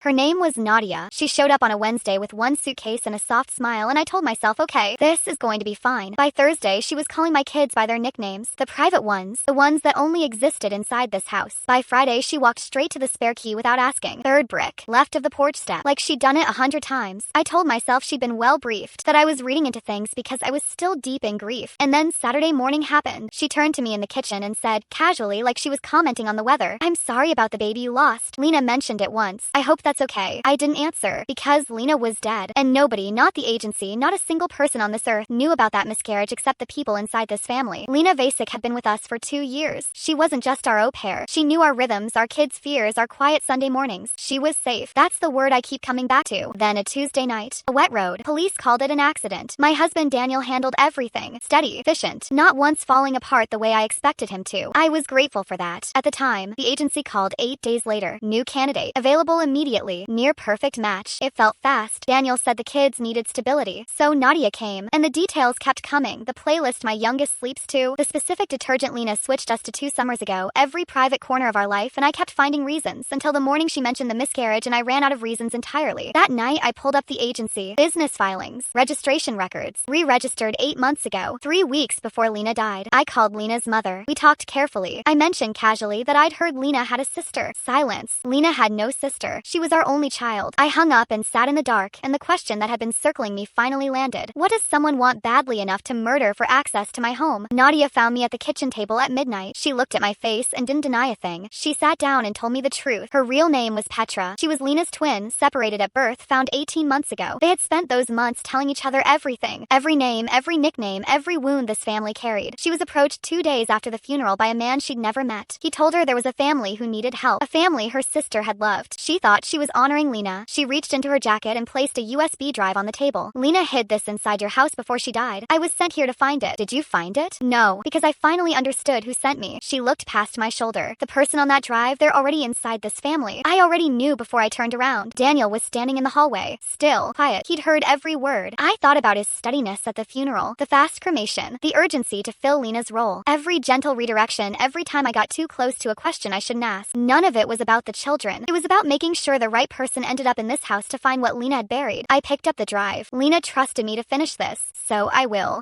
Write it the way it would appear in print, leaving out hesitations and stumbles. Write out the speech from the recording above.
Her name was Nadia. She showed up on a Wednesday with one suitcase and a soft smile, and I told myself, okay, this is going to be fine. By Thursday, she was calling my kids by their nicknames, the private ones, the ones that only existed inside this house. By Friday, she walked straight to the spare key without asking. Third brick, left of the porch step, like she'd done it 100 times. I told myself she'd been well briefed, that I was reading into things because I was still deep in grief. And then Saturday morning happened. She turned to me in the kitchen and said, casually, like she was commenting on the weather, "I'm sorry about the baby you lost. Lena mentioned it once. I hope that's okay." I didn't answer, because Lena was dead. And nobody, not the agency, not a single person on this earth, knew about that miscarriage except the people inside this family. Lena Vasic had been with us for 2 years. She wasn't just our au pair. She knew our rhythms, our kids' fears, our quiet Sunday mornings. She was safe. That's the word I keep coming back to. Then a Tuesday night, a wet road. Police called it an accident. My husband Daniel handled everything. Steady, efficient, not once falling apart the way I expected him to. I was grateful for that. At the time, the agency called 8 days later. New candidate. Available immediately. Near perfect match. It felt fast. Daniel said the kids needed stability. So Nadia came, and the details kept coming. The playlist my youngest sleeps to, the specific detergent Lena switched us to 2 summers ago, every private corner of our life, and I kept finding reasons until the morning she mentioned the miscarriage and I ran out of reasons entirely. That night, I pulled up the agency, business filings, registration records, re-registered 8 months ago, 3 weeks before Lena died. I called Lena's mother. We talked carefully. I mentioned casually that I'd heard Lena had a sister. Silence. Lena had no sister. She was our only child. I hung up and sat in the dark, and the question that had been circling me finally landed. What does someone want badly enough to murder for access to my home? Nadia found me at the kitchen table at midnight. She looked at my face and didn't deny a thing. She sat down and told me the truth. Her real name was Petra. She was Lena's twin, separated at birth, found 18 months ago. They had spent those months telling each other everything. Every name, every nickname, every wound this family carried. She was approached 2 days after the funeral by a man she'd never met. He told her there was a family who needed help, a family her sister had loved. She thought she was honoring Lena. She reached into her jacket and placed a USB drive on the table. "Lena hid this inside your house before she died. I was sent here to find it. Did you find it?" "No, because I finally understood who sent me." She looked past my shoulder. "The person on that drive, they're already inside this family. I already knew before I turned around." Daniel was standing in the hallway, still, quiet. He'd heard every word. I thought about his steadiness at the funeral, the fast cremation, the urgency to fill Lena's role, every gentle redirection every time I got too close to a question I shouldn't ask. None of it was about the children. It was about making sure the right person ended up in this house to find what Lena had buried. I picked up the drive. Lena trusted me to finish this, so I will.